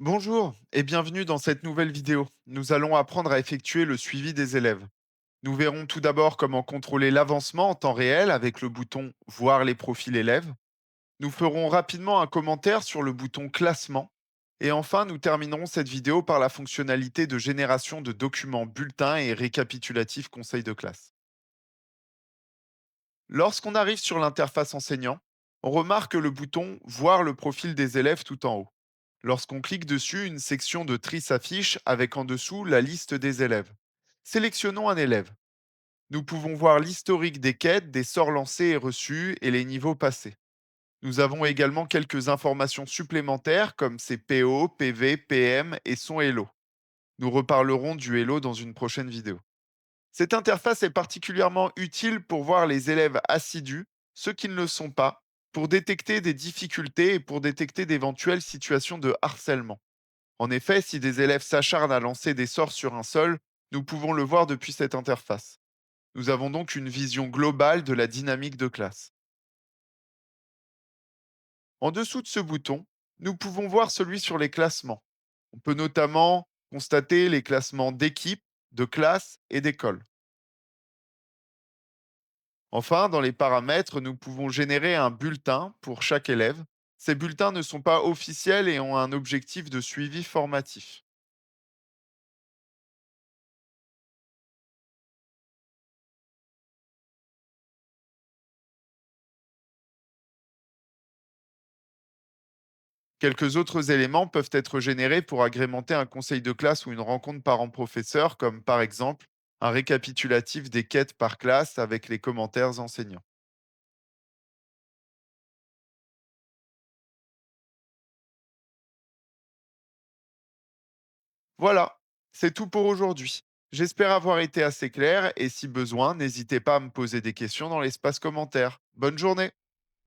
Bonjour et bienvenue dans cette nouvelle vidéo. Nous allons apprendre à effectuer le suivi des élèves. Nous verrons tout d'abord comment contrôler l'avancement en temps réel avec le bouton Voir les profils élèves. Nous ferons rapidement un commentaire sur le bouton Classement. Et enfin, nous terminerons cette vidéo par la fonctionnalité de génération de documents bulletins et récapitulatifs conseils de classe. Lorsqu'on arrive sur l'interface enseignant, on remarque le bouton Voir le profil des élèves tout en haut. Lorsqu'on clique dessus, une section de tri s'affiche avec en dessous la liste des élèves. Sélectionnons un élève. Nous pouvons voir l'historique des quêtes, des sorts lancés et reçus et les niveaux passés. Nous avons également quelques informations supplémentaires comme ses PO, PV, PM et son Hello. Nous reparlerons du Hello dans une prochaine vidéo. Cette interface est particulièrement utile pour voir les élèves assidus, ceux qui ne le sont pas, pour détecter des difficultés et pour détecter d'éventuelles situations de harcèlement. En effet, si des élèves s'acharnent à lancer des sorts sur un seul, nous pouvons le voir depuis cette interface. Nous avons donc une vision globale de la dynamique de classe. En dessous de ce bouton, nous pouvons voir celui sur les classements. On peut notamment constater les classements d'équipe, de classe et d'école. Enfin, dans les paramètres, nous pouvons générer un bulletin pour chaque élève. Ces bulletins ne sont pas officiels et ont un objectif de suivi formatif. Quelques autres éléments peuvent être générés pour agrémenter un conseil de classe ou une rencontre parents-professeurs, comme par exemple un récapitulatif des quêtes par classe avec les commentaires enseignants. Voilà, c'est tout pour aujourd'hui. J'espère avoir été assez clair et si besoin, n'hésitez pas à me poser des questions dans l'espace commentaire. Bonne journée.